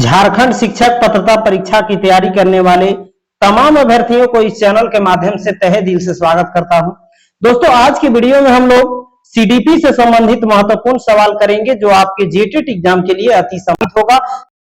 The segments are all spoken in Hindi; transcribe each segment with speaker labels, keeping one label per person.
Speaker 1: झारखंड शिक्षक पात्रता परीक्षा की तैयारी करने वाले तमाम अभ्यर्थियों को इस चैनल के माध्यम से तहे दिल से स्वागत करता हूं। दोस्तों, आज की वीडियो में हम लोग सीडीपी से संबंधित महत्वपूर्ण सवाल करेंगे जो आपके जेटेट एग्जाम के लिए अति सम्मिलित होगा।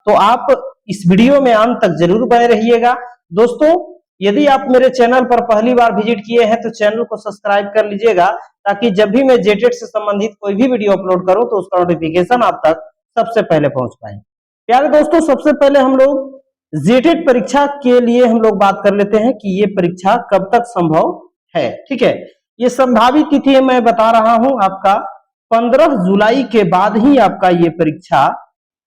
Speaker 1: तो आप इस वीडियो में अंत तक जरूर बने रहिएगा। दोस्तों, यदि आप मेरे चैनल पर पहली बार विजिट किए हैं तो चैनल को सब्सक्राइब कर लीजिएगा, ताकि जब भी मैं जेटेट से संबंधित कोई भी वीडियो अपलोड करूं तो उसका नोटिफिकेशन आप तक सबसे पहले पहुंच पाए। प्यारे दोस्तों, सबसे पहले हम लोग जेटेट परीक्षा के लिए हम लोग बात कर लेते हैं कि ये परीक्षा कब तक संभव है। ठीक है, ये संभावित तिथि मैं बता रहा हूं, आपका 15 जुलाई के बाद ही आपका ये परीक्षा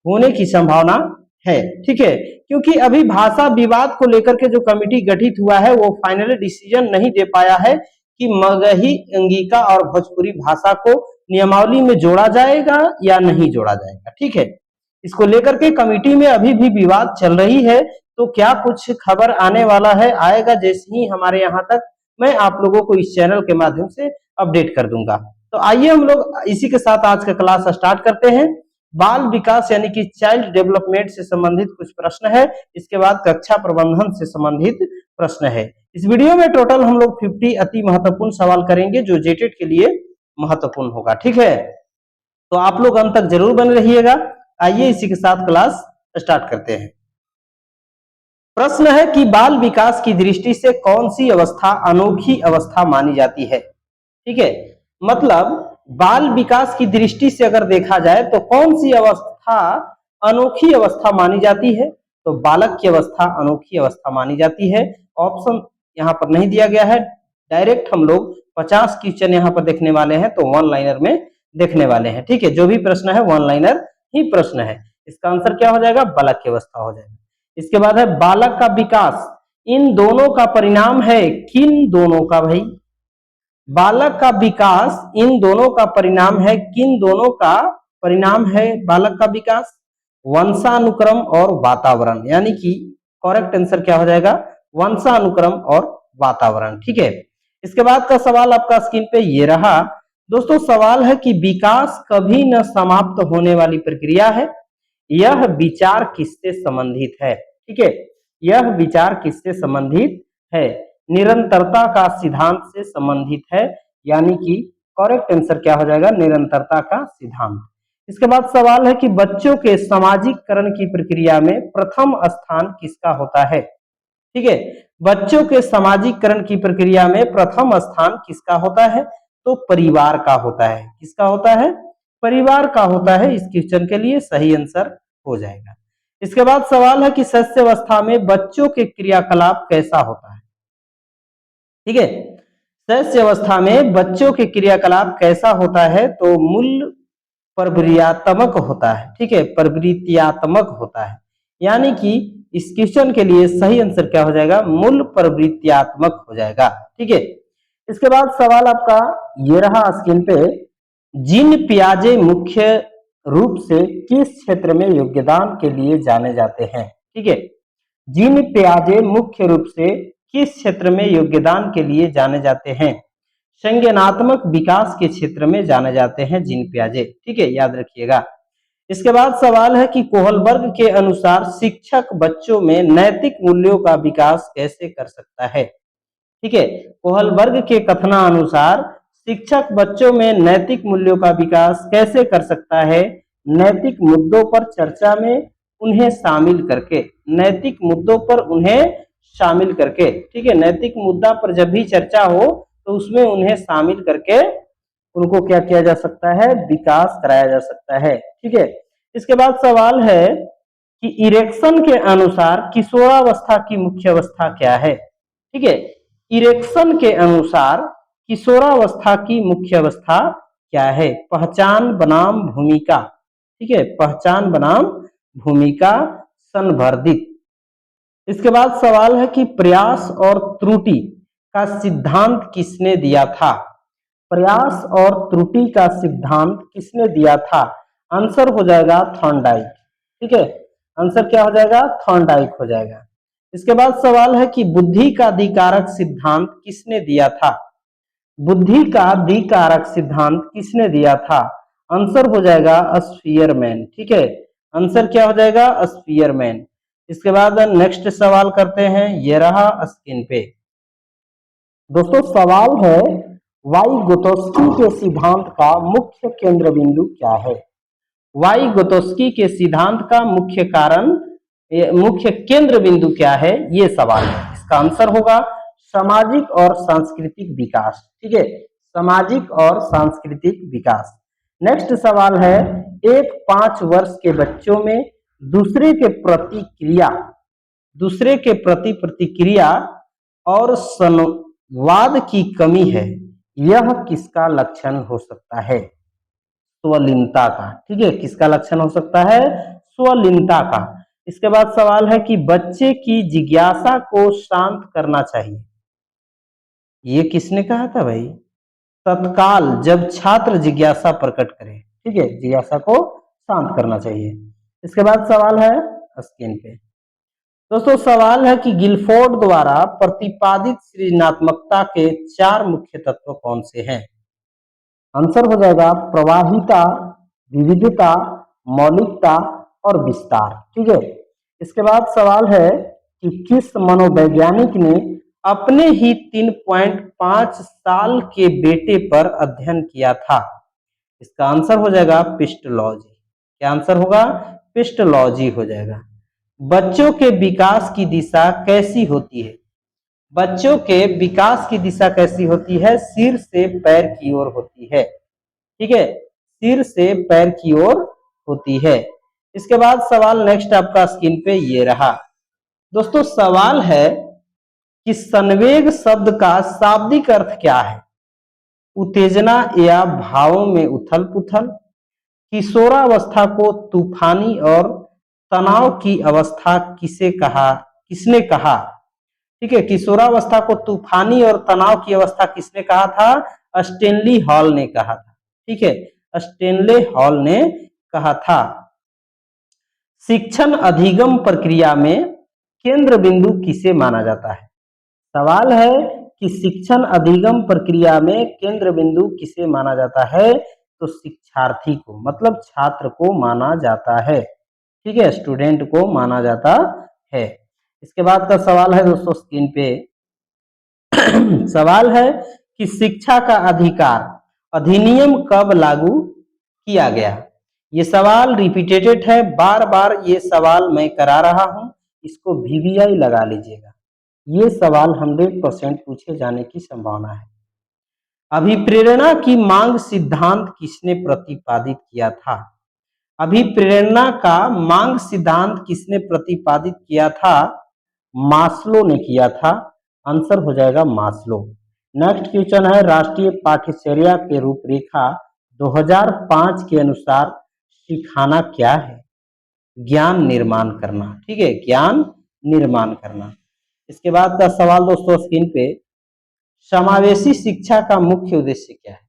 Speaker 1: होने की संभावना है। ठीक है, क्योंकि अभी भाषा विवाद को लेकर के जो कमेटी गठित हुआ है वो फाइनली डिसीजन नहीं दे पाया है कि मगही, अंगिका और भोजपुरी भाषा को नियमावली में जोड़ा जाएगा या नहीं जोड़ा जाएगा। ठीक है, इसको लेकर के कमेटी में अभी भी विवाद चल रही है। तो क्या कुछ खबर आने वाला है, आएगा जैसे ही हमारे यहाँ तक मैं आप लोगों को इस चैनल के माध्यम से अपडेट कर दूंगा। तो आइए हम लोग इसी के साथ आज का क्लास स्टार्ट करते हैं। बाल विकास यानी कि चाइल्ड डेवलपमेंट से संबंधित कुछ प्रश्न है, इसके बाद कक्षा प्रबंधन से संबंधित प्रश्न है। इस वीडियो में टोटल हम लोग 50 अति महत्वपूर्ण सवाल करेंगे जो जेटेट के लिए महत्वपूर्ण होगा। ठीक है, तो आप लोग अंत तक जरूर बने रहिएगा। आइए इसी के साथ क्लास स्टार्ट करते हैं। प्रश्न है कि बाल विकास की दृष्टि से कौन सी अवस्था अनोखी अवस्था मानी जाती है। ठीक है, मतलब बाल विकास की दृष्टि से अगर देखा जाए तो कौन सी अवस्था अनोखी अवस्था मानी जाती है, तो बालक की अवस्था अनोखी अवस्था मानी जाती है। ऑप्शन यहाँ पर नहीं दिया गया है, डायरेक्ट हम लोग 50 क्वेश्चन यहाँ पर देखने वाले हैं, तो वन लाइनर में देखने वाले हैं। ठीक है, जो भी प्रश्न है वन लाइनर ही प्रश्न है। इसका आंसर क्या हो जाएगा, बालक की अवस्था हो जाएगा। इसके बाद है बालक का विकास इन दोनों का परिणाम है, किन दोनों का भाई, बालक का विकास इन दोनों का परिणाम है, किन दोनों का परिणाम है बालक का विकास, वंशानुक्रम और वातावरण, यानी कि करेक्ट आंसर क्या हो जाएगा, वंशानुक्रम और वातावरण। ठीक है, इसके बाद का सवाल आपका स्क्रीन पे ये रहा। दोस्तों, सवाल है कि विकास कभी न समाप्त होने वाली प्रक्रिया है, यह विचार किससे संबंधित है। ठीक है, यह विचार किससे संबंधित है, निरंतरता का सिद्धांत से संबंधित है, यानी कि करेक्ट आंसर क्या हो जाएगा, निरंतरता का सिद्धांत। इसके बाद सवाल है कि बच्चों के सामाजिककरण की प्रक्रिया में प्रथम स्थान किसका होता है। ठीक है, बच्चों के सामाजिककरण की प्रक्रिया में प्रथम स्थान किसका होता है, तो परिवार का होता है। किसका होता है, परिवार का होता है। इस क्वेश्चन के लिए सही आंसर हो जाएगा। इसके बाद सवाल है कि शैशव अवस्था में बच्चों के क्रियाकलाप कैसा होता है। ठीक है, शैशव अवस्था में बच्चों के क्रियाकलाप कैसा होता है, तो मूल प्रवृत्त्यात्मक होता है। ठीक है, प्रवृत्त्यात्मक होता है, यानी कि इस क्वेश्चन के लिए सही आंसर क्या हो जाएगा, मूल प्रवृत्त्यात्मक हो जाएगा। ठीक है, इसके बाद सवाल आपका ये रहा स्क्रीन पे, जीन पियाजे मुख्य रूप से किस क्षेत्र में योगदान के लिए जाने जाते हैं। ठीक है, जीन पियाजे मुख्य रूप से किस क्षेत्र में योगदान के लिए जाने जाते हैं, संज्ञानात्मक विकास के क्षेत्र में जाने जाते हैं जीन पियाजे। ठीक है, याद रखिएगा। इसके बाद सवाल है कि कोहलबर्ग के अनुसार शिक्षक बच्चों में नैतिक मूल्यों का विकास कैसे कर सकता है। ठीक है, कोहलबर्ग के कथनानुसार शिक्षक बच्चों में नैतिक मूल्यों का विकास कैसे कर सकता है, नैतिक मुद्दों पर चर्चा में उन्हें शामिल करके, नैतिक मुद्दों पर उन्हें शामिल करके। ठीक है, नैतिक मुद्दा पर जब भी चर्चा हो तो उसमें उन्हें शामिल करके उनको क्या किया जा सकता है, विकास कराया जा सकता है। ठीक है, इसके बाद सवाल है कि इरेक्शन के अनुसार किशोरावस्था की मुख्य अवस्था क्या है। ठीक है, इरेक्शन के अनुसार किशोरावस्था की मुख्य अवस्था क्या है, पहचान बनाम भूमिका। ठीक है, पहचान बनाम भूमिका संवर्धित। इसके बाद सवाल है कि प्रयास और त्रुटि का सिद्धांत किसने दिया था, प्रयास और त्रुटि का सिद्धांत किसने दिया था, आंसर हो जाएगा थॉर्नडाइक। ठीक है, आंसर क्या हो जाएगा, थॉर्नडाइक हो जाएगा। इसके बाद सवाल है कि बुद्धि का दिकारक सिद्धांत किसने दिया था, बुद्धि का दिकारक सिद्धांत किसने दिया था, आंसर हो जाएगा स्पीयरमैन। ठीक है, आंसर क्या हो जाएगा? स्पीयरमैन। इसके बाद नेक्स्ट सवाल करते हैं, ये रहा स्क्रीन पे। दोस्तों सवाल है, वाइगोत्स्की के सिद्धांत का मुख्य केंद्र बिंदु क्या है? वाइगोत्स्की के सिद्धांत का मुख्य कारण, मुख्य केंद्र बिंदु क्या है, ये सवाल है। इसका आंसर होगा सामाजिक और सांस्कृतिक विकास। ठीक है, सामाजिक और सांस्कृतिक विकास। नेक्स्ट सवाल है, एक 5 वर्ष के बच्चों में दूसरे के प्रति प्रतिक्रिया और संवाद की कमी है, यह किसका लक्षण हो सकता है? स्वलीनता का। ठीक है, किसका लक्षण हो सकता है? स्वलीनता का। इसके बाद सवाल है कि बच्चे की जिज्ञासा को शांत करना चाहिए, ये किसने कहा था भाई? तत्काल जब छात्र जिज्ञासा प्रकट करे। ठीक है, जिज्ञासा को शांत करना चाहिए। इसके बाद सवाल है स्क्रीन पे। दोस्तों सवाल है कि गिलफोर्ड द्वारा प्रतिपादित सृजनात्मकता के 4 मुख्य तत्व कौन से हैं? आंसर हो जाएगा प्रवाहिता, विविधता, मौलिकता और विस्तार। ठीक है, इसके बाद सवाल है कि किस मनोवैज्ञानिक ने अपने ही 3.5 साल के बेटे पर अध्ययन किया था? इसका आंसर हो जाएगा पिस्टोलॉजी। क्या आंसर होगा? पिस्टोलॉजी हो जाएगा। बच्चों के विकास की दिशा कैसी होती है? बच्चों के विकास की दिशा कैसी होती है? सिर से पैर की ओर होती है। ठीक है, सिर से पैर की ओर होती है। इसके बाद सवाल नेक्स्ट आपका स्क्रीन पे ये रहा। दोस्तों सवाल है कि संवेग शब्द का शाब्दिक अर्थ क्या है? उत्तेजना या भावों में उथल पुथल, किशोरावस्था को तूफानी और तनाव की अवस्था किसने कहा? ठीक है, किशोरावस्था को तूफानी और तनाव की अवस्था किसने कहा था? स्टेनली हॉल ने कहा था। ठीक है, स्टेनले हॉल ने कहा था। शिक्षण अधिगम प्रक्रिया में केंद्र बिंदु किसे माना जाता है? सवाल है कि शिक्षण अधिगम प्रक्रिया में केंद्र बिंदु किसे माना जाता है? तो शिक्षार्थी को, मतलब छात्र को माना जाता है। ठीक है, स्टूडेंट को माना जाता है। इसके बाद का सवाल है दोस्तों स्क्रीन पे सवाल है कि शिक्षा का अधिकार अधिनियम कब लागू किया गया? ये सवाल रिपीटेटेड है, बार बार ये सवाल मैं करा रहा हूं, इसको VVI लगा लीजिएगा। ये सवाल 100% पूछे जाने की संभावना है। अभिप्रेरणा की मांग सिद्धांत किसने प्रतिपादित किया था? अभिप्रेरणा का मांग सिद्धांत किसने प्रतिपादित किया था? मास्लो ने किया था। आंसर हो जाएगा मास्लो। नेक्स्ट क्वेश्चन है, राष्ट्रीय पाठ्यचर्या के रूपरेखा 2005 के अनुसार सिखाना क्या है? ज्ञान निर्माण करना। ठीक है, ज्ञान निर्माण करना। इसके बाद का सवाल दोस्तों स्क्रीन पे, समावेशी शिक्षा का मुख्य उद्देश्य क्या है?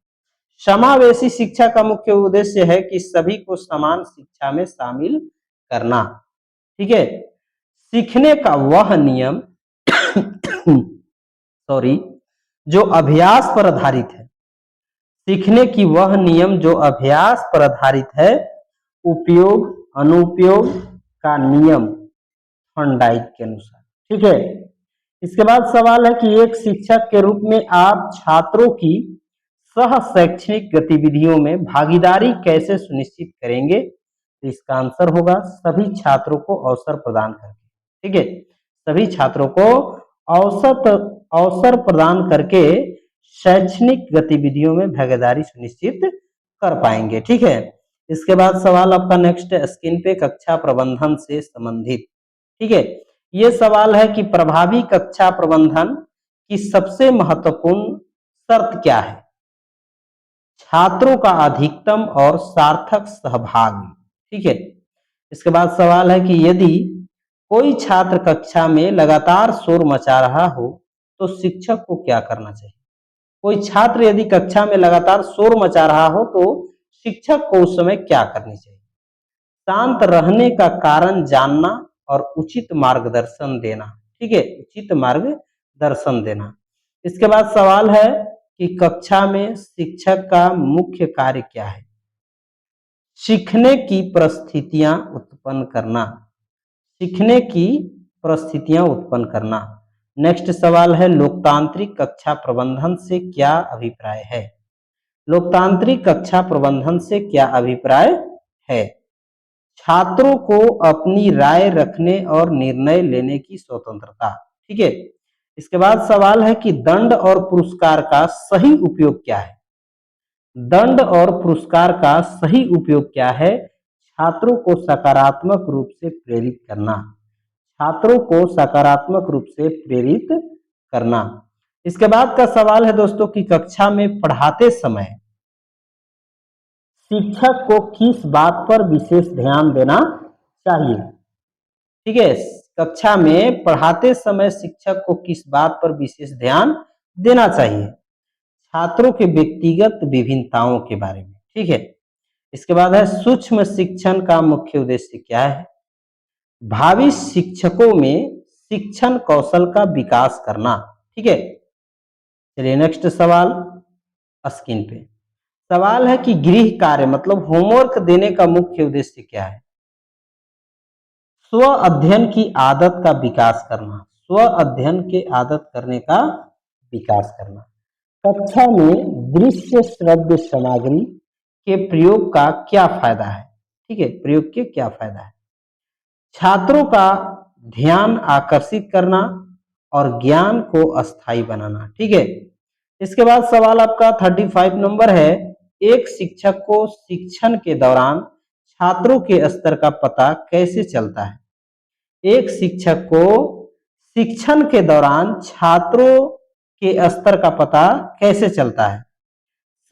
Speaker 1: समावेशी शिक्षा का मुख्य उद्देश्य है कि सभी को समान शिक्षा में शामिल करना। ठीक है, सीखने का वह नियम सॉरी जो अभ्यास पर आधारित है। सीखने की वह नियम जो अभ्यास पर आधारित है, उपयोग अनुपयोग का नियम थॉर्नडाइक के अनुसार। ठीक है, इसके बाद सवाल है कि एक शिक्षक के रूप में आप छात्रों की सह शैक्षणिक गतिविधियों में भागीदारी कैसे सुनिश्चित करेंगे? तो इसका आंसर होगा सभी छात्रों को अवसर प्रदान करके। ठीक है, सभी छात्रों को अवसर प्रदान करके शैक्षणिक गतिविधियों में भागीदारी सुनिश्चित कर पाएंगे। ठीक है, इसके बाद सवाल आपका नेक्स्ट स्क्रीन पे कक्षा प्रबंधन से संबंधित। ठीक है, ये सवाल है कि प्रभावी कक्षा प्रबंधन की सबसे महत्वपूर्ण शर्त क्या है? छात्रों का अधिकतम और सार्थक सहभाग। ठीक है, इसके बाद सवाल है कि यदि कोई छात्र कक्षा में लगातार शोर मचा रहा हो तो शिक्षक को क्या करना चाहिए? कोई छात्र यदि कक्षा में लगातार शोर मचा रहा हो तो शिक्षक को उस समय क्या करनी चाहिए? शांत रहने का कारण जानना और उचित मार्गदर्शन देना। ठीक है, उचित मार्गदर्शन देना। इसके बाद सवाल है कि कक्षा में शिक्षक का मुख्य कार्य क्या है? सीखने की परिस्थितियां उत्पन्न करना, सीखने की परिस्थितियां उत्पन्न करना। नेक्स्ट सवाल है, लोकतांत्रिक कक्षा प्रबंधन से क्या अभिप्राय है? लोकतांत्रिक कक्षा प्रबंधन से क्या अभिप्राय है? छात्रों को अपनी राय रखने और निर्णय लेने की स्वतंत्रता। ठीक है। इसके बाद सवाल है कि दंड और पुरस्कार का सही उपयोग क्या है? दंड और पुरस्कार का सही उपयोग क्या है? छात्रों को सकारात्मक रूप से प्रेरित करना, छात्रों को सकारात्मक रूप से प्रेरित करना। इसके बाद का सवाल है दोस्तों कि कक्षा में पढ़ाते समय शिक्षक को किस बात पर विशेष ध्यान देना चाहिए? ठीक है, कक्षा में पढ़ाते समय शिक्षक को किस बात पर विशेष ध्यान देना चाहिए? छात्रों के व्यक्तिगत विभिन्नताओं के बारे में। ठीक है। इसके बाद है, सूक्ष्म शिक्षण का मुख्य उद्देश्य क्या है? भावी शिक्षकों में शिक्षण कौशल का विकास करना। ठीक है। चलिए नेक्स्ट सवाल स्क्रीन पे। सवाल है कि गृह कार्य मतलब होमवर्क देने का मुख्य उद्देश्य क्या है? स्व अध्ययन की आदत का विकास करना, स्व अध्ययन के आदत करने का विकास करना। कक्षा में दृश्य श्रव्य सामग्री के प्रयोग का क्या फायदा है? ठीक है, प्रयोग के क्या फायदा है? छात्रों का ध्यान आकर्षित करना और ज्ञान को अस्थायी बनाना। ठीक है। इसके बाद सवाल आपका 35 नंबर है, एक शिक्षक को शिक्षण के दौरान छात्रों के स्तर का पता कैसे चलता है? एक शिक्षक को शिक्षण के दौरान छात्रों के स्तर का पता कैसे चलता है?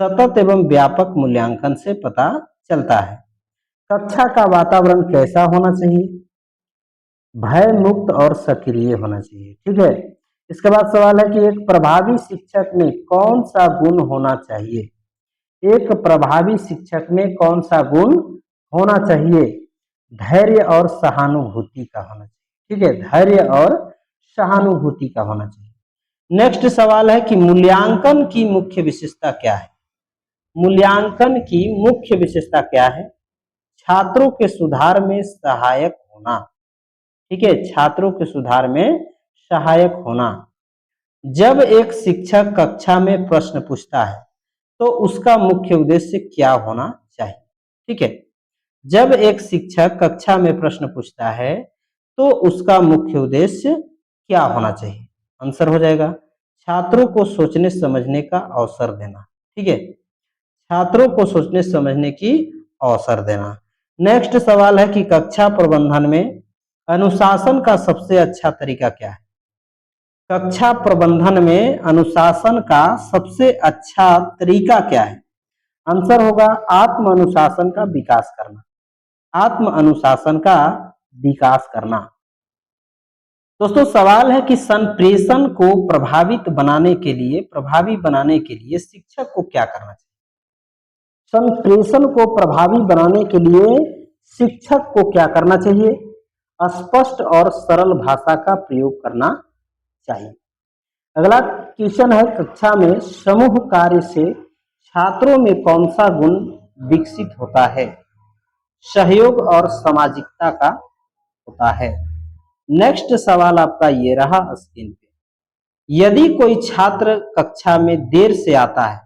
Speaker 1: सतत एवं व्यापक मूल्यांकन से पता चलता है। कक्षा का वातावरण कैसा होना चाहिए? भय मुक्त और सक्रिय होना चाहिए। ठीक है। इसके बाद सवाल है कि एक प्रभावी शिक्षक में कौन सा गुण होना चाहिए? एक प्रभावी शिक्षक में कौन सा गुण होना चाहिए? धैर्य और सहानुभूति का होना चाहिए। ठीक है, धैर्य और सहानुभूति का होना चाहिए। नेक्स्ट सवाल है कि मूल्यांकन की मुख्य विशेषता क्या है? मूल्यांकन की मुख्य विशेषता क्या है? छात्रों के सुधार में सहायक होना। ठीक है, छात्रों के सुधार में सहायक होना। जब एक शिक्षक कक्षा में प्रश्न पूछता है तो उसका मुख्य उद्देश्य क्या होना चाहिए? ठीक है, जब एक शिक्षक कक्षा में प्रश्न पूछता है तो उसका मुख्य उद्देश्य क्या होना चाहिए? आंसर हो जाएगा छात्रों को सोचने समझने का अवसर देना। ठीक है, छात्रों को सोचने समझने की अवसर देना। नेक्स्ट सवाल है कि कक्षा प्रबंधन में अनुशासन का सबसे अच्छा तरीका क्या है? कक्षा प्रबंधन में अनुशासन का सबसे अच्छा तरीका क्या है? आंसर होगा आत्म अनुशासन का विकास करना, आत्म अनुशासन का विकास करना। दोस्तों सवाल है कि संप्रेषण को प्रभावी बनाने के लिए शिक्षक को क्या करना चाहिए? संप्रेषण को प्रभावी बनाने के लिए शिक्षक को क्या करना चाहिए? स्पष्ट और सरल भाषा का प्रयोग करना चाहिए। अगला क्वेश्चन है, कक्षा में समूह कार्य से छात्रों में कौन सा गुण विकसित होता है? सहयोग और सामाजिकता का होता है। नेक्स्ट सवाल आपका ये रहा स्क्रीन पे। यदि कोई छात्र कक्षा में देर से आता है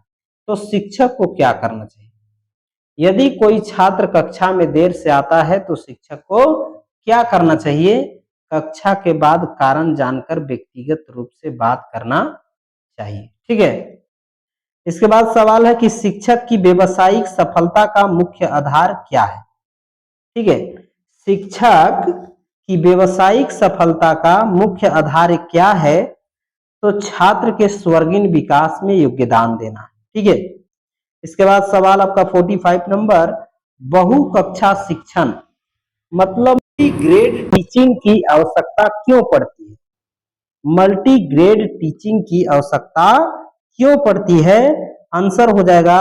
Speaker 1: तो शिक्षक को क्या करना चाहिए? यदि कोई छात्र कक्षा में देर से आता है तो शिक्षक को क्या करना चाहिए? कक्षा के बाद कारण जानकर व्यक्तिगत रूप से बात करना चाहिए। ठीक है। इसके बाद सवाल है कि शिक्षक की व्यावसायिक सफलता का मुख्य आधार क्या है? ठीक है, शिक्षक की व्यावसायिक सफलता का मुख्य आधार क्या है? तो छात्र के स्वर्गीय विकास में योगदान देना। ठीक है। इसके बाद सवाल आपका 45 नंबर, बहु कक्षा शिक्षण मतलब ग्रेड टीचिंग की आवश्यकता क्यों पड़ती है? मल्टी ग्रेड टीचिंग की आवश्यकता क्यों पड़ती है? आंसर हो जाएगा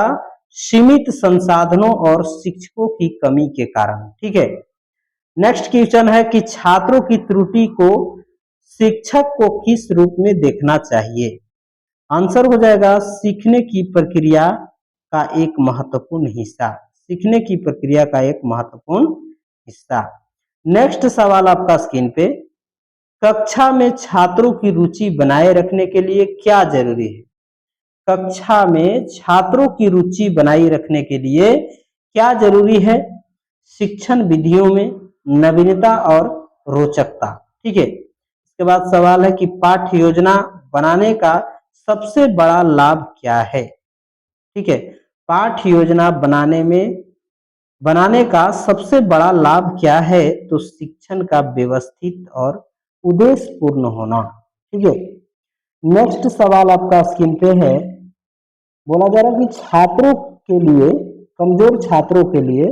Speaker 1: सीमित संसाधनों और शिक्षकों की कमी के कारण। ठीक है। नेक्स्ट क्वेश्चन है कि छात्रों की त्रुटि को शिक्षक को किस रूप में देखना चाहिए? आंसर हो जाएगा सीखने की प्रक्रिया का एक महत्वपूर्ण हिस्सा, सीखने की प्रक्रिया का एक महत्वपूर्ण हिस्सा। नेक्स्ट सवाल आपका स्क्रीन पे, कक्षा में छात्रों की रुचि बनाए रखने के लिए क्या जरूरी है? कक्षा में छात्रों की रुचि बनाए रखने के लिए क्या जरूरी है? शिक्षण विधियों में नवीनता और रोचकता। ठीक है। इसके बाद सवाल है कि पाठ्य योजना बनाने का सबसे बड़ा लाभ क्या है? ठीक है। पाठ्य योजना बनाने का सबसे बड़ा लाभ क्या है? तो शिक्षण का व्यवस्थित और उद्देश्यपूर्ण होना। ठीक है। नेक्स्ट सवाल आपका स्क्रीन पे है, बोला जा रहा है कि छात्रों के लिए, कमजोर छात्रों के लिए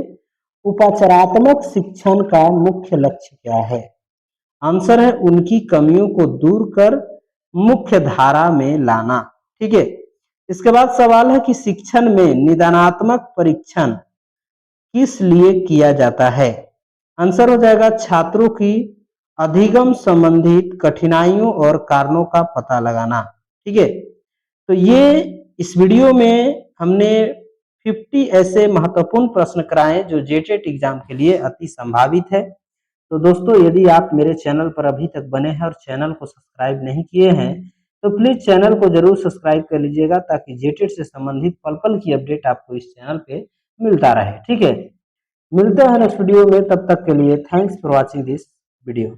Speaker 1: उपचारात्मक शिक्षण का मुख्य लक्ष्य क्या है? आंसर है उनकी कमियों को दूर कर मुख्य धारा में लाना। ठीक है। इसके बाद सवाल है कि शिक्षण में निदानात्मक परीक्षण किस लिए किया जाता है? आंसर हो जाएगा छात्रों की अधिगम संबंधित कठिनाइयों और कारणों का पता लगाना। ठीक है। तो ये इस वीडियो में हमने 50 ऐसे महत्वपूर्ण प्रश्न कराए जो जेटेट एग्जाम के लिए अति संभावित है। तो दोस्तों, यदि आप मेरे चैनल पर अभी तक बने हैं और चैनल को सब्सक्राइब नहीं किए हैं तो प्लीज चैनल को जरूर सब्सक्राइब कर लीजिएगा, ताकि जेटेट से संबंधित पल पल की अपडेट आपको इस चैनल पे मिलता रहे। ठीक है। मिलते हैं नेक्स्ट वीडियो में, तब तक के लिए thanks for watching this video.